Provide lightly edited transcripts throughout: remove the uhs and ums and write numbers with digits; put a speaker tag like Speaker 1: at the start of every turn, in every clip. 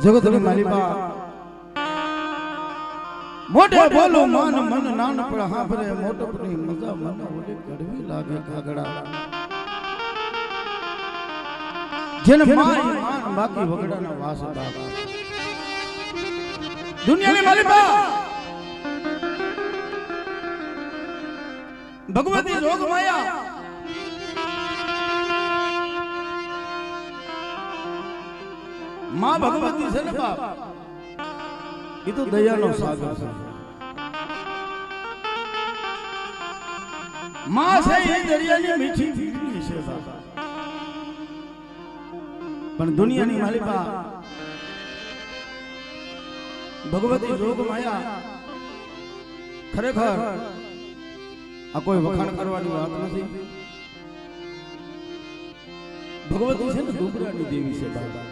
Speaker 1: જગતની માલિકા મોઢે બોલો મન મન નાનપણ હાંભરે મોટપની મજા મને ઓલી ગડવી લાગે કાગડા જેને મારી માન બાકી વગડાના વાસ બાબા દુનિયાની માલિકા ભગવતી જોગ માયા मां भगवती से ना बाप ये तो दया नो सागर है मां से ये दरिया ने मीठी फीकनी से बाप पण दुनिया ની માલિકા ભગવતી જોગ માયા ખરેખર આ કોઈ વખાણ કરવાની વાત નથી ભગવતી છે ને ડુબરાની દેવી છે બાબા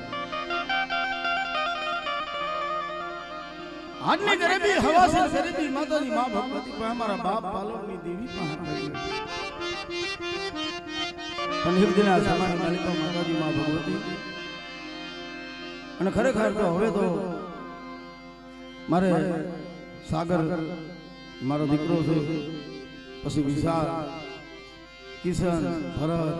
Speaker 1: आदमी गरीबी हवा से गरीबी माता नी मां भगवती पे हमारा बाप पालवनी देवी पर पण हिरदिना समानी मालिका माता दी मां भगवती અને ખરેખર તો હવે તો મારે સાગર મારો દીકરો છે પછી વિશાલ કિશન ભરત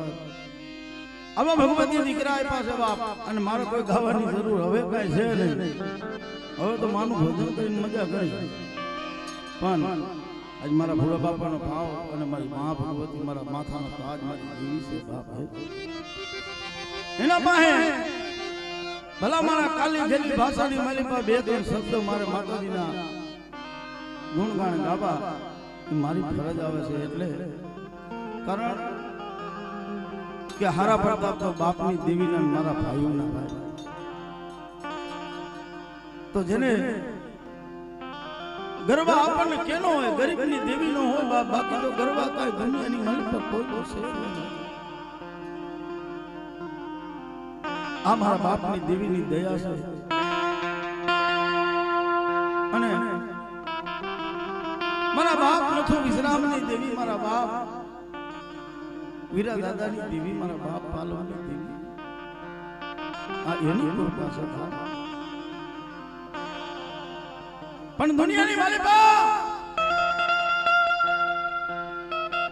Speaker 1: આવા ભગવતી દીકરા આપ્યા છે બાપ અને મારે કોઈ ગાવાની જરૂર હવે કાઈ છે નહીં હવે તો માનું ભોજન કરીને મજા કરી પણ આજ મારા ભોળા બાપાનો ભાવ અને મારી મા ભગવતી મારા માથાનો તાજ મારી દેવી છે બાપ એના પાસે ભલા મારા કાલી જેલી ભાષાની માલિકા બે ત્રણ શબ્દ મારે માતાજીના ગુણગાન ગાવા એ મારી ફરજ આવે છે એટલે કારણ કે હારા પ્રતાપ તો બાપની દેવીના મારા ભાઈઓના ભાઈ તો જેને ગરબા આપણને કેનો હોય ગરીબની દેવી નો હોય બાકી તો ગરબા કાઈ દુનિયાની માલિકા કોઈ તો છે આ મારા બાપની દેવીની દયા છે અને મારા બાપ નથુ વિશ્રામની દેવી મારા બાપ વીરા દાદાની દેવી મારા બાપ પાલવાની દેવી આ એની કૃપા છે પણ દુનિયાની માલિકા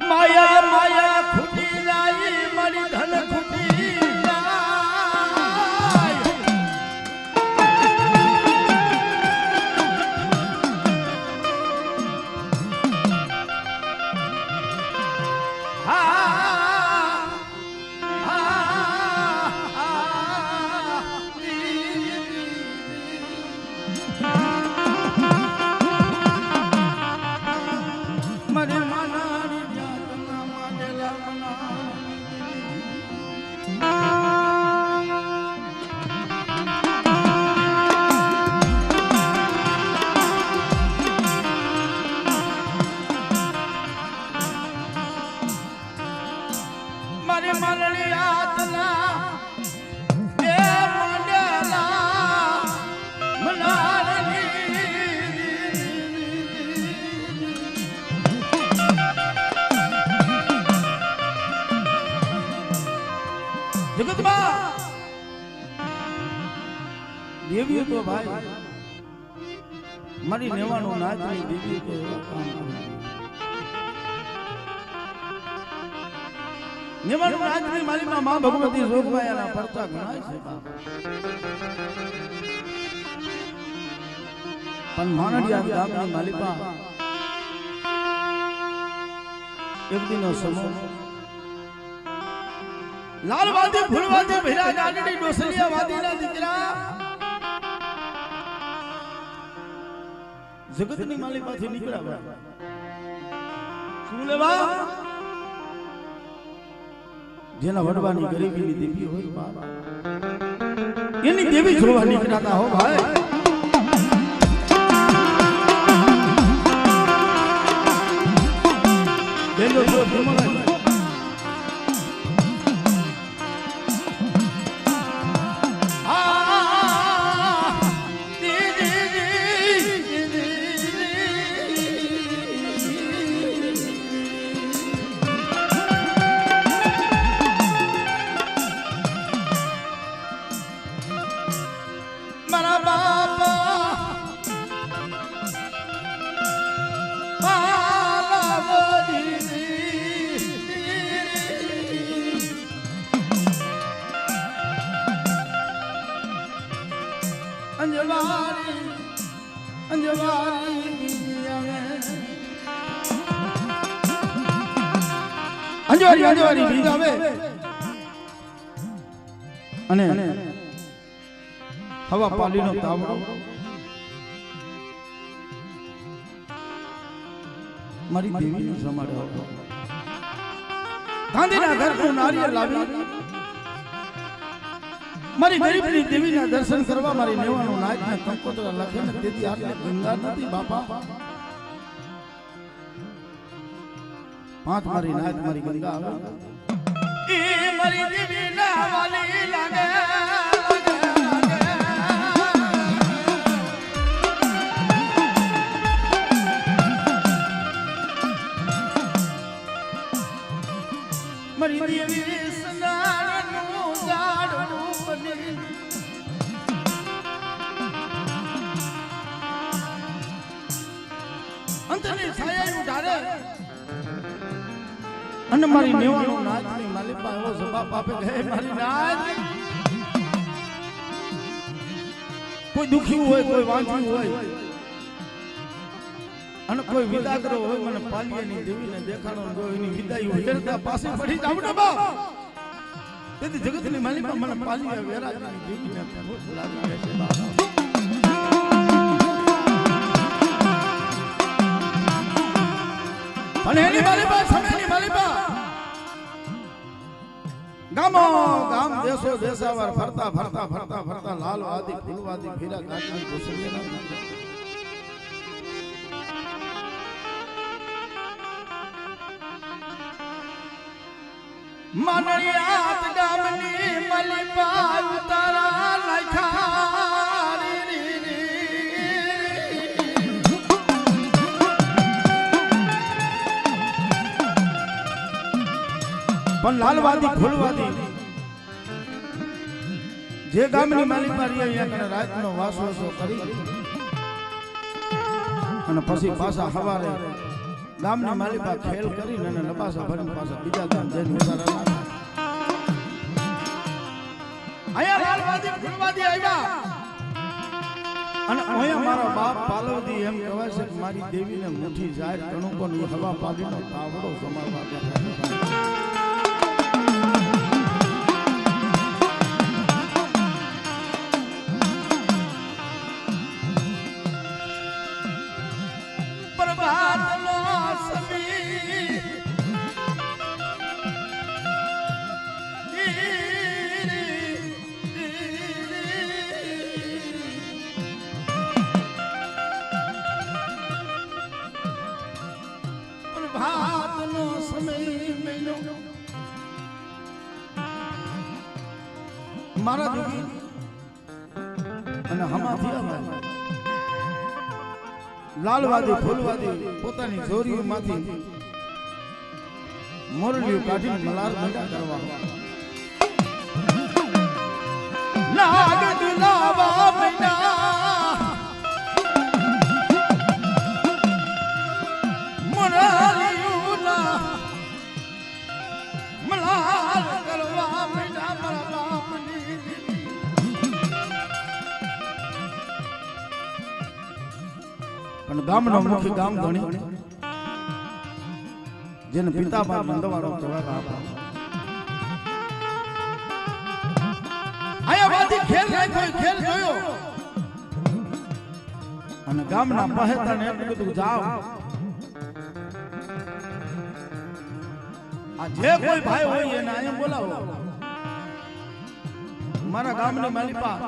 Speaker 1: માયા માયા ખૂટી જાય મારી ધન ખૂટી જાય તો ભાઈ મારી નેવાનું નાચની દેવી તો કામ કરે નેવાનું નાચની મારીમાં માં ભગવતી જોગમાયાના પરચા ગણાય છે પણ માનડિયા ગામની માલિકા એક દિનો સમય લાલવાદી ફૂલવાદી ભેરા ગાડી ડોસલિયા વાદીના દીકરા જગતની માલિકાથી નીકળ્યા શું લેવા જેના વડવાની ગરીબીની દેવી હોય બાપ એની દેવી જોવા નીકળ્યા હો ભાઈ દેલો જો ધમલા અંજવારી બીજ આવે અને હવા પાલીનો તાવડો મારી દેવીને સમાડ્યો ગાંધીના ઘરનું નારિયેળ લાવી મારી ગરીબની દેવીના દર્શન કરવા મારી નેવાનું નાચને કંકોત્રા લખીને તેથી આટલે ગંગા નથી બાપા પાંચ મારી નાચ મારી ગંગા આવે એ મારી દેવીના વાલી લાગે મારી દેવી સનાનું ઝાડનું બની અંતની છાયા ઉડારે અને મારી નેવાનું નાચની માલિકા એવો જવાબ આપે કે મારી નાચ કોઈ દુખી હોય કોઈ વાંચ્યું હોય અને કોઈ વિદાગ્રહ હોય મને પાલિયાની દેવીને દેખાડો જો એની વિદાય ઉજળતા પાસે પડી જાવ ને બા તેથી જગતની માલિકા મને પાલિયા વેરાજની દેવીને ભૂખ લાગી છે બા અને એની માલિકા સમયની માલિકા ગામો ગામ દેશો દેશાવાર ફરતા ફરતા ફરતા ફરતા લાલવાદી ફૂલવાદી ફેરા કાચની કોસલિયાના માનડિયાત ગામની માલિકા ઉતારા લખા પણ લાલવાદી ફૂલવાદી જે ગામની માલિકા રહી અહીંયા રાતનો વાસવાસો કરી અને પછી પાછા હવારે ગામની માલિકા ખેલ કરીને અને લબાસા ભરીને પાછા બીજા ગામ જઈને ઉતારા અહીંયા લાલવાદી ફૂલવાદી આવ્યા અને અહીંયા મારા બાપ પાલવદી એમ કહેવાય છે કે મારી દેવીને મુઠ્ઠી જાહેર કણુકો ની હવા પાલીનો તાવડો સમારવા બેઠા મારા જોગી અને હમાથી લાલવાદી ફૂલવાદી પોતાની જોરીઓમાંથી મોરલીઓ કાઢીને મલાર મંડા કરવા નાગ દિલાવા મૈના પણ ગામનો મુખ્ય ગામ ધણી જેને પિતા નંદવાળો કહેવાય. આયા વાદી ખેલ રાખ્યો, ખેલ જોયો અને ગામના પહેતાને એટલું કીધું જાવ આ જે કોઈ ભાઈ હોય એને અહીંયા બોલાવો. મારા ગામની માલિપા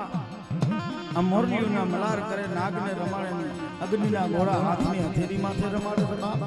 Speaker 1: આ મોરલીઓના મલાર કરે, નાગને રમાડે, અગ્નિના ઘોડા હાથની હથેળી માથે રમાડે છે બાપ.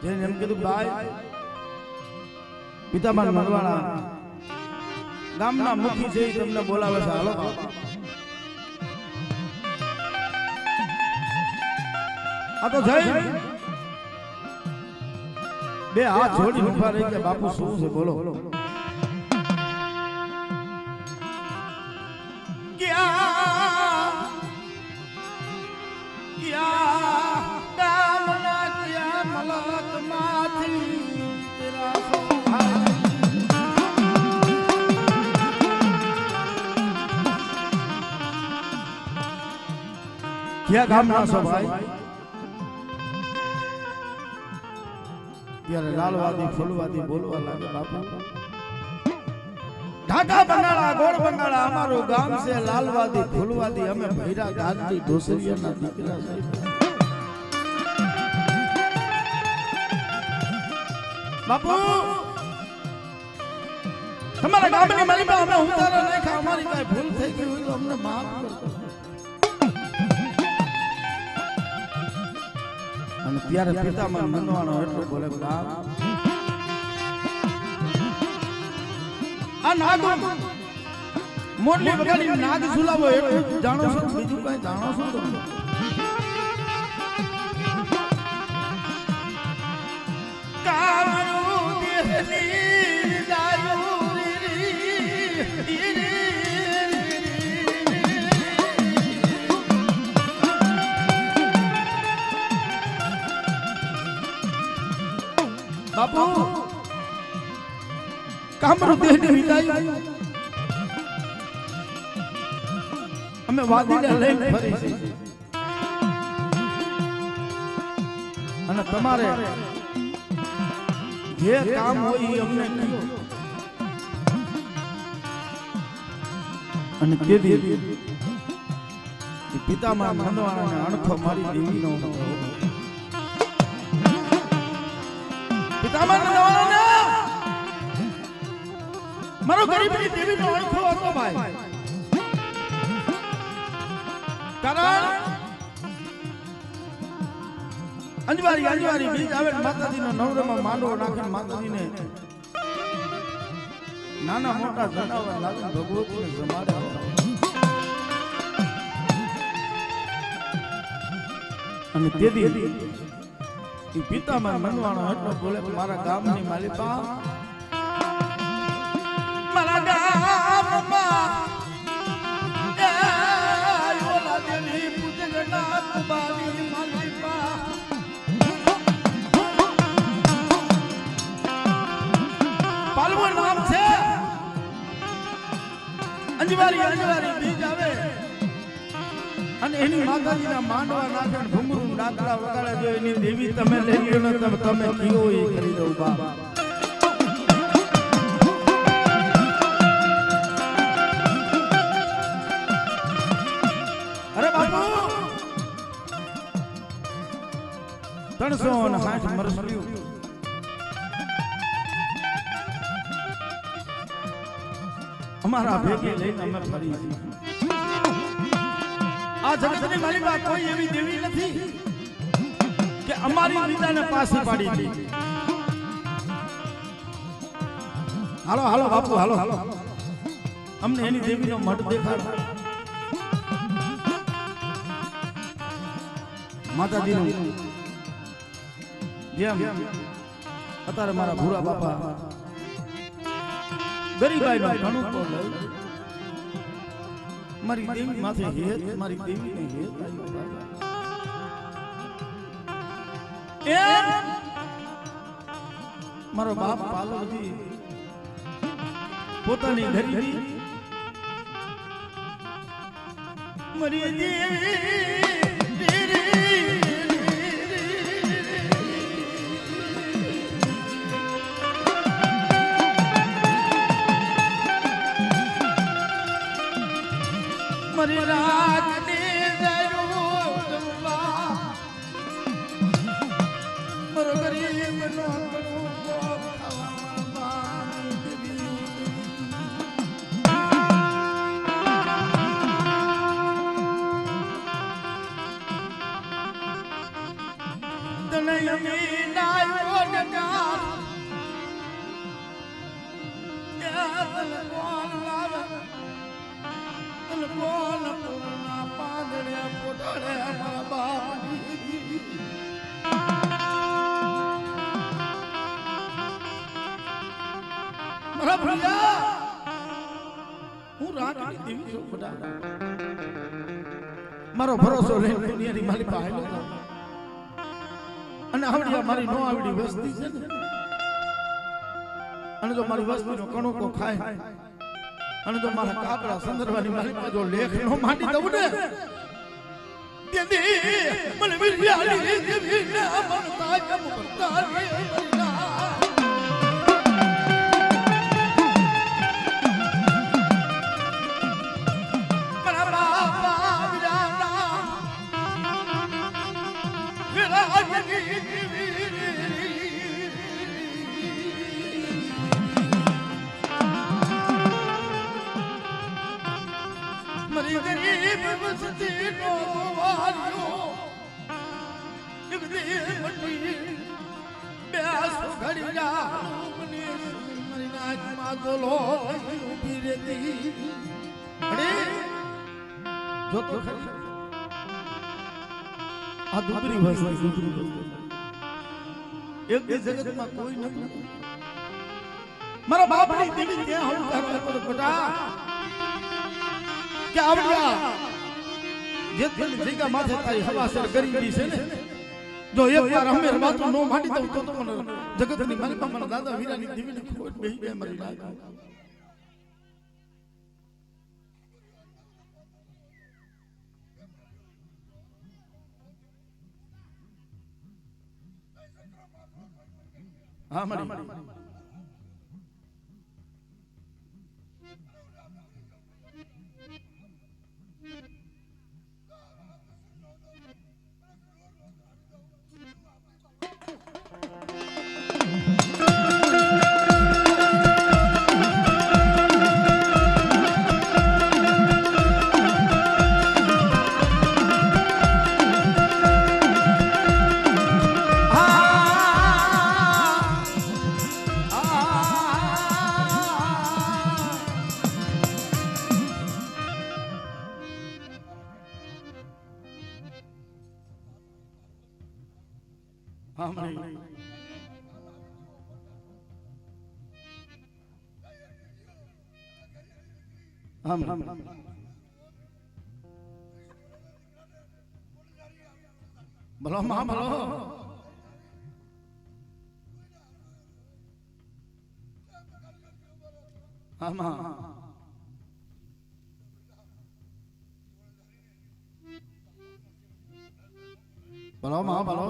Speaker 1: જેને એમ કીધું ભાઈ પિતામાન મરવાળા ગામના મુખી છે તમને બોલાવે છે, હાલો. આ તો જઈ બે હાથ જોડી ઉભા રહી કે બાપુ શું છે બોલો. ક્યાં ગામના છો ભાઈ? ત્યારે લાલવાદી ફૂલવાદી બોલવા લાગે બાપુ. ઢાકા બંગાળા ગોળ બંગાળા અમારું ગામ છે, લાલવાદી ફૂલવાદી અમે ભૈરા ગાંધી દોસરિયાના દીકરા છે. બાપુ તમારા ગામની માલિકા અમે ઉતારા નાખ્યા, અમારી કઈ ભૂલ થઈ ગઈ હોય તો અમને માફ કરજો. અને ત્યારે પિતામાં નંદવાણો એટલું બોલે બાપ આ નાગ મોરલી વગાડી નાગ ઝુલાવો એટલું જાણો છો, બીજું કઈ જાણો છો તમે? કામરૂ દેહની દારૂરી બાપુ કામરૂ દેહની વિદાય અમે વાદીને લઈને ફરી છે અને તમારે જે કામ હોય એ અમને કહ્યું. અને તેથી પિતામાં નંદવાણાને અણખો મારી દેવીનો પિતામાં નંદવાણાને મારો ગરીબની દેવીનો અણખો હતો ભાઈ. કારણ અંજવારી બીજ આવે માતાજીનો નવરામાં માંડવો નાખીને માતાજીને નાના મોટા જનાવર લાગે ભગવતીને જમાડે. અને તેથી એ પિતામાં મનવાણો એટલો બોલે મારા ગામની માલિકા મારા ગામમાં પાલવું નામ છે. અંજવારી બીજ આવે અને એની માતાજીના માંડવા નાખે ઘુંઘરું ડાકડા વગાડે. જો એની દેવી તમે લઈ લ્યો ને તમે કયો એ કરી દઉં બાપ. અરે બાપુ 360 વર્ષ થયું અમારા ભેગી લઈને અમે ફરી છીએ. આ જગતની માલિકા કોઈ એવી દેવી નથી કે અમારી વિદાને પાછી પાડી દે. હાલો હાલો બાપુ હાલો અમને એની દેવીનો મઠ દેખાડો. માતાજીનું જેમ અત્યારે મારા ભૂરા બાપા ગરીબાઈનો ઘણું તો લઈ મારી દેવી માથે હેત મારી દેવીને હેત એ મારો બાપ પાલવજી પોતાની ગરીબી મારી દેવી મારી રાતને જરૂરવા મારો ગરીબનો તને યમીના યોડકાર યાદ કોણ લાવે કોણ પૂર્ણા પાંદડે પોટડે મારા બાપની મારા ભૈયા હું રાતની દેવી છું ખોટા મારો ભરોસો લઈને દુનિયાની મારી પાસે આવ્યો અને આવડિયા મારી નો આવડી વસ્તી છે ને અને જો મારી વસ્તીનો કણોકો ખાય અને જો મારા કાપડા સંદર્ભની માલિક જો લેખ નો માંડી દઉં ને દેદી મને વિદ્યાલી દેવી ના મનતા જમ કરતા રે મારા બાપા વિરાના વિરાજની મારી ગરીબ વસ્તી નો વાર્યો જગદી મટી બેસો ઘડિયા મને મારી નાચ માં દોલો ઊભી રહેતી અરે જો તો ખરી આ દુબરી ભાષા દુબરી એક જગતમાં કોઈ નથી મારા બાપની દેવી ત્યાં હું કહેતો બેટા કે આવડિયા જે જગ્યા માથે તારી હવાસર ગરીબી છે ને જો એક વાર અમે વાતો નો માંડી દઉં તો મને જગતની માલિકા મારા દાદા વીરાની દેવીને ખોટ બેહી બે મરી લાગે હા મરી ભલો માં ભલો આમાં ભલો માં ભલો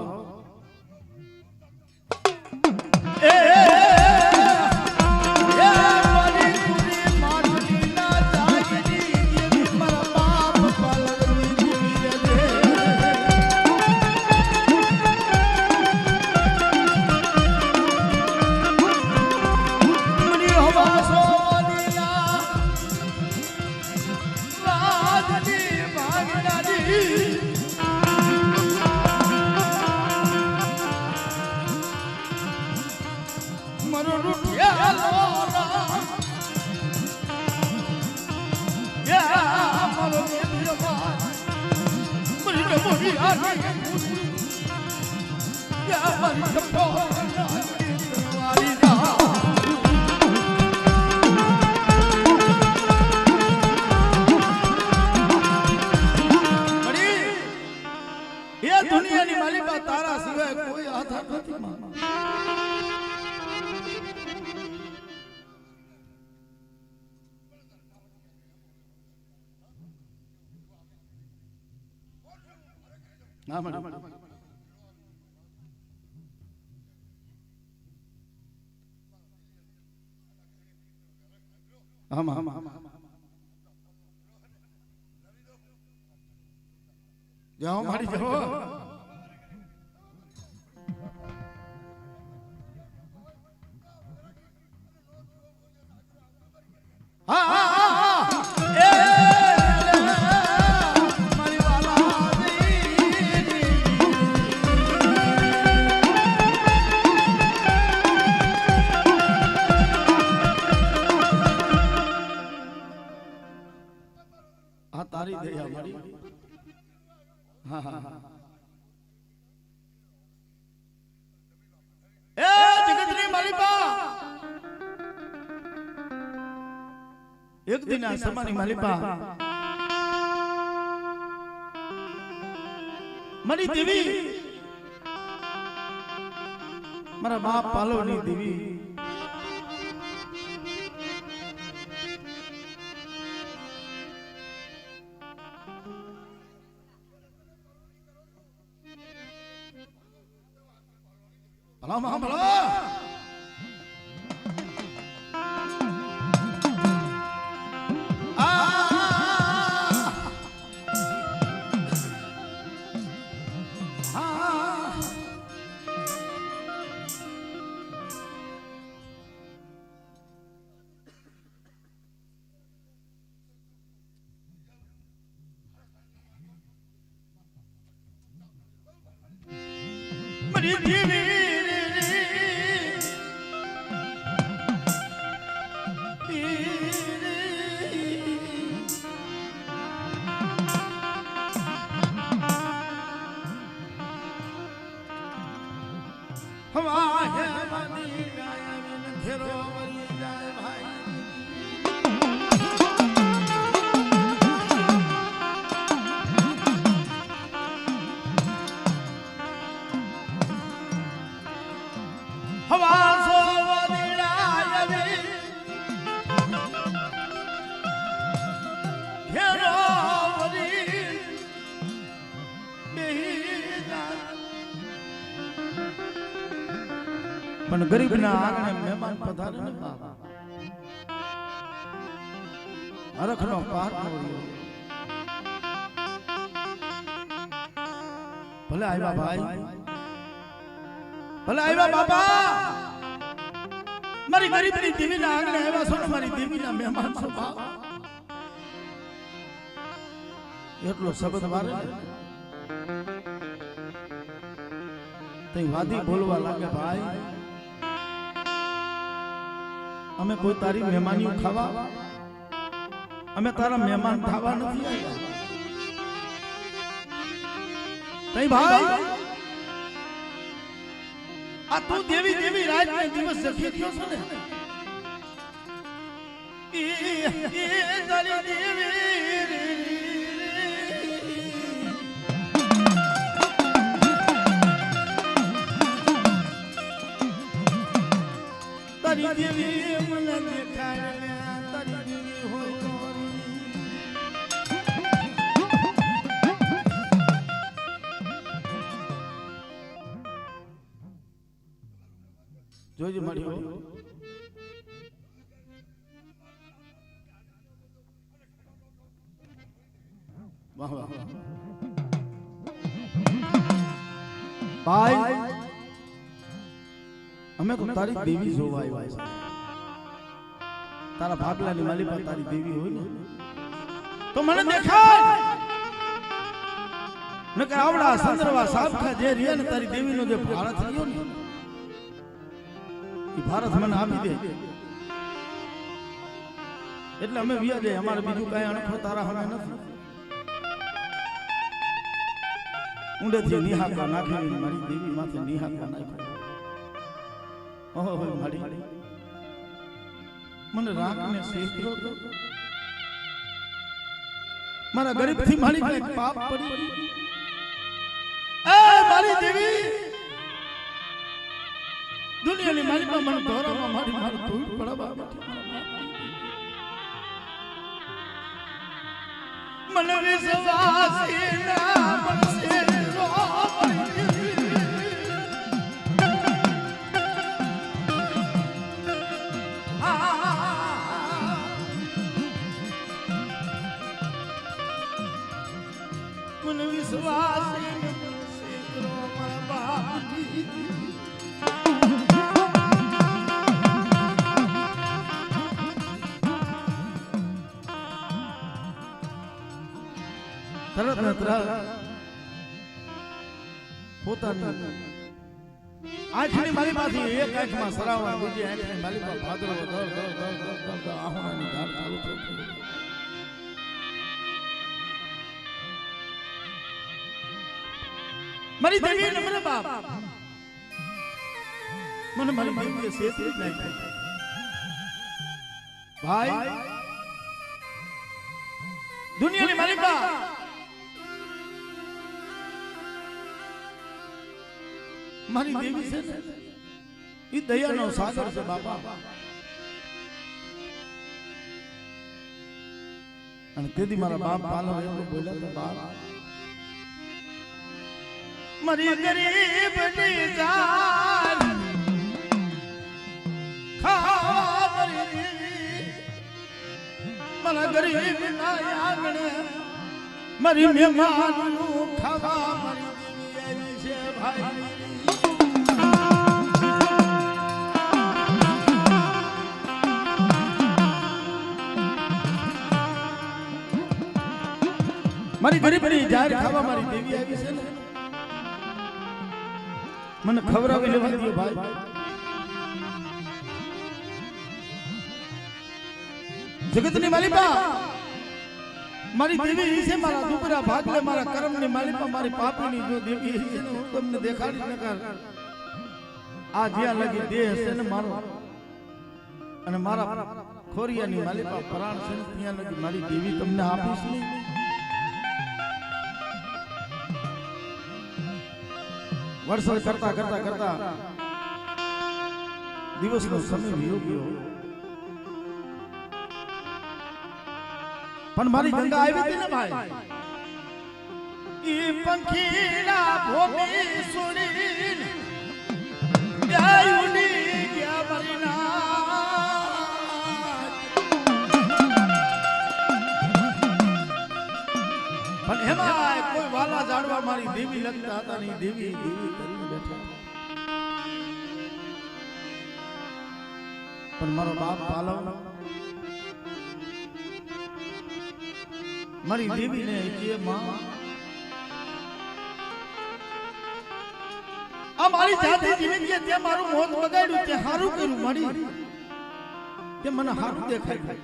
Speaker 1: દુનિયાની માલિકા તારા સિવાય કોઈ આધાર નથી જાઓ મારી જાઓ તારી દયા મારી હા હા એ જગતની માલિકા એક દિન આ સમાની માલિકા મારી દેવી મારા બાપ પાલોની દેવી ભલા મહા ભલા મારી દેવી પણ ગરીબના આંગણે મહેમાન પધારે ને બાબા હરખનો પાર કર્યો ભલે આવ્યા ભાઈ ભલે આવ્યા બાબા મારી ગરીબની દેવીના આંગણે આવ્યા છો ને મારી દેવીના મહેમાન છો બાબા એટલો શબ્દ વારે તઈ વાદી બોલવા લાગે ભાઈ અમે કોઈ તારી મહેમાનીઓ ખાવા અમે તારા મહેમાન ખાવા નથી આવ્યા તઈ ભાઈ આ તું દેવી દેવી રાત ને દિવસ જખી થયો છો ને એ તારી દેવી તારી દેવી મને દેખાડે તારી દેવી હોય જોજો મારી વાહ વાહ ભાઈ અમે તો તારી દેવી જોવા આવ્યા છે તારા ભાગલાની માલી પર તારી દેવી હોય ને તો મને દેખાય નકર આવડા સંદરવા સાબખા જે રે ને તારી દેવીનો જે ભારત રહ્યો ને એ ભારત મને આપી દે એટલે અમે વિયા જાય અમારે બીજું કાંઈ અણખો તારા હવે નથી ઊંડેથી નિહાકા નાખી મારી દેવી માથે નિહાકા નાખ્યો. ઓહો મારી મને રાખને સેકરો તો મારા ગરીબથી મારી કઈ પાપ પડી. એ મારી દેવી દુનિયાની મારી પર મને ધોરામાં મારી મારું ધૂળ પડવા મને વિશ્વાસ ના મળશે મને વિશ્વાસ તરત ને તરત પોતાની આંખની માલીમાંથી એક આંખમાં સરાવવા બીજી આંખની માલીમાં ભાદરો દર આહોણાની ધાર ચાલુ થઈ. મારી દેવી નમ્ર બાપ મને મારી દેવીએ સેતી જ નાખી. ભાઈ દુનિયાની મારી બાપ મારી દેવી છે ને એ દયાનો સાગર છે બાપા. અને તેથી મારા બાપ પાલવ એટલું બોલ્યા તો બાપ મારી ગરીબની જાન ખાવરી મારા ગરીબના આંગણે મારી મહેમાનનું ખાવા મારી દેવી આવી છે ભાઈ. મારી ગરીબની જાહેર ખાવા મારી દેવી આવી છે ને મને ખવડાવી લેવા દો ભાઈ. જગતની માલિકા મારી દેવી છે મારા દુબરા ભાગલે મારા કર્મની માલિકા મારી પાપીની જો દેવી છે ને હું તમને દેખાડી નકર આ જ્યાં લગી દેહ છે ને મારો અને મારા ખોરિયાની માલિકા પ્રાણ છે ને ત્યાં લગી મારી દેવી તમને આપીશ નહીં. વર્ષો કરતા કરતા કરતા દિવસનો સમય વયો ગયો પણ મારી ગંગા આવી હતી ને ભાઈ ઈ પંખીના ભોમી સુણી જાય ઉડી ગયા મરીના પણ એમાં કોઈ વાલા જાડવા મારી દેવી લગતા હતા નહીં. દેવી દેવી કરીને બેઠા પણ મારો બાપ પાલવ મારી દેવીને કે માં આ મારી જાતે જિંદગી તે મારું મોત બગાડ્યું તે હારું કર્યું મારી તે મને હારું દેખાય.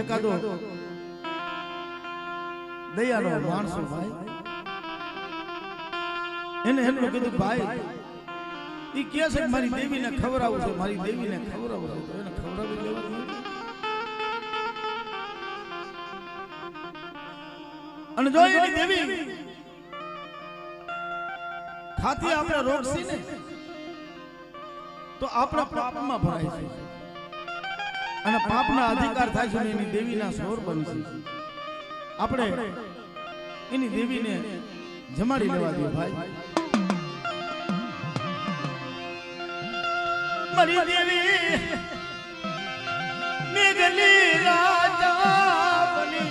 Speaker 1: એકાદો દયાનો માણસો ભાઈ એને એટલું કીધું ભાઈ ઈ કે છે મારી દેવીને ખવડાવું છે મારી દેવીને ખવડાવું છે એને ખવડાવી લેવા દો. અને જો એની દેવી ખાતી આપણે રોકશી ને તો આપણા પાપમાં ભરાય છે અને પાપના અધિકાર થાય છે એની દેવીના સોર બનશે. આપણે એની દેવીને જમાડી લેવા દો ભાઈ. મારી દેવી મેઘલી રાજા બની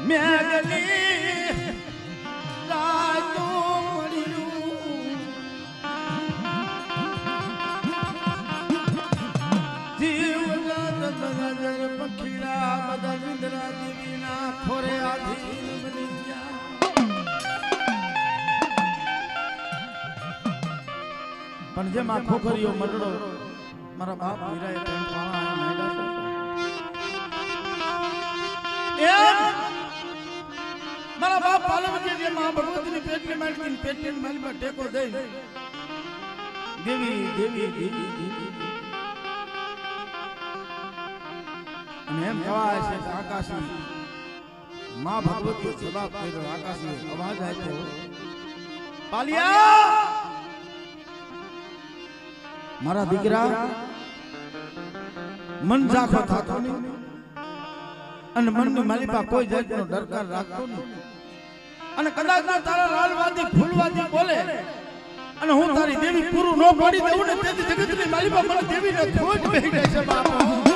Speaker 1: મેઘલી રાતો મળ્યું જીવના પખીડા બધા નિંદ્રા દેવીના ખોરે આધીન બની ગયા. પણ જેમ આ ખોખરીઓ મરડો મારા બાપ વીરાએ ત્રણ પાણા માંગ્યા છે એમ મારા બાપ પાલવતી જે મા ભગવતીની પેટની માલકી પેટની માલમાં ટેકો દઈ દેવી દેવી દેવી અને એમ કહેવાય છે કે આકાશી મા ભગવતી સદા કર્યો આકાશી અવાજ આપ્યો પાલિયા મારા દીકરા મન જાખો થાતો નહીં અને મનની માલિપા કોઈ જાતનો ડરકાર રાખતો નહીં અને કદાચ તારા લાલવાદી ફૂલવાદી બોલે અને હું તારી દેવી પૂરું ન પાડી દઉં ને તેથી જગતની માલિપા મને દેવીને ખોટ બેહી ગઈ છે બાપા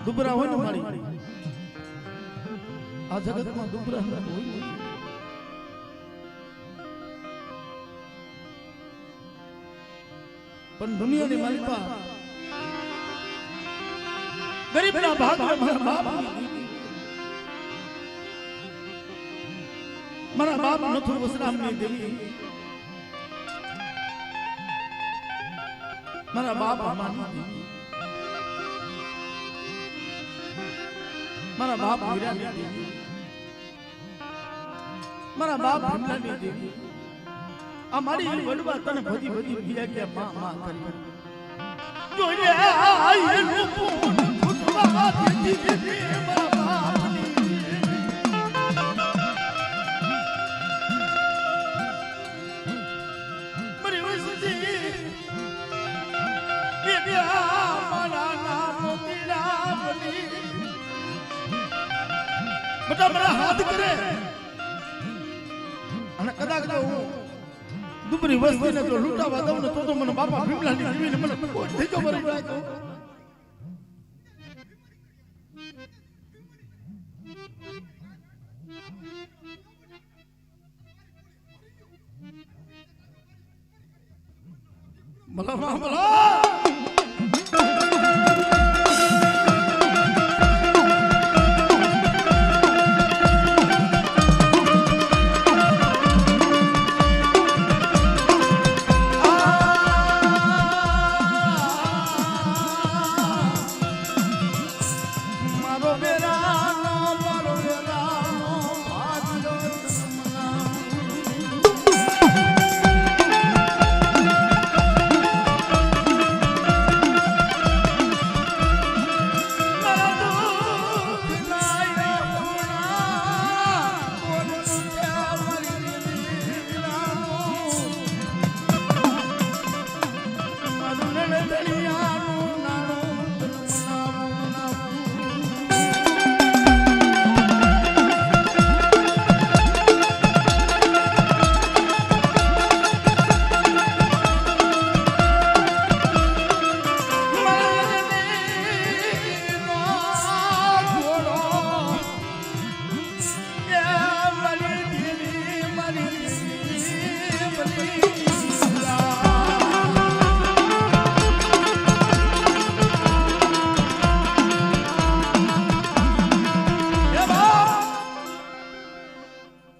Speaker 1: દુબરા હોય ને મારી આ જગતમાં દુબરા હોય પણ દુનિયાની માલિપા ગરીબના ભાગમાં મારા બાપ મારા બાપ નથુર વસરામની દેવી મારા બાપ અમારી મારા બાપ વીરાની દેવી મારા બાપ ભીમલાની દેવી આ મારી વડવા તને બધી બધી બીયા કે માં માં કરી જોજે આયનું પૂન ખુદવા દેતી મારા બાપની મરી વસતી બેબિયા મારા નામ તીરાવની બટા મારા હાથ કરે અને કદાચ તો હું દુબરી વસ્તીને જો લૂંટાવા દઉં ને તો મને બાપા ભીમલાની જીવીને મને કોઈ થઈ ગયો મરી જાય તો મલા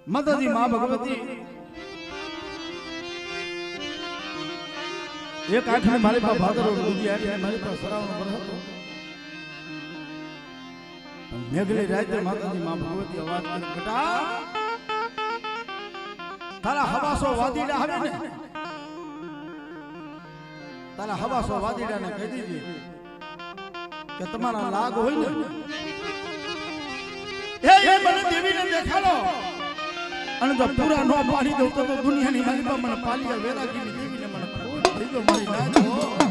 Speaker 1: માતાજી મા ભગવતી એક આંખને મારી પાસે ભાદરો બીજી આંખને મારી પાસે સરાવનો પર હતો મેઘલી રાતે માતાજી મા ભગવતી અવાજ કરી બેટા તારા હવાસો વાદીડા આવે ને તારા હવાસો વાદીડાને કહી દીજે કે તમારા લાગ હોય ને એ મને દેવીને દેખાડો અને જો પૂરા નો પાડી દઉં તો દુનિયાની માલિકા મને પાલિયા વેરાગીની દેવીને મને ખોટ થઈ ગયો મારી નાચ.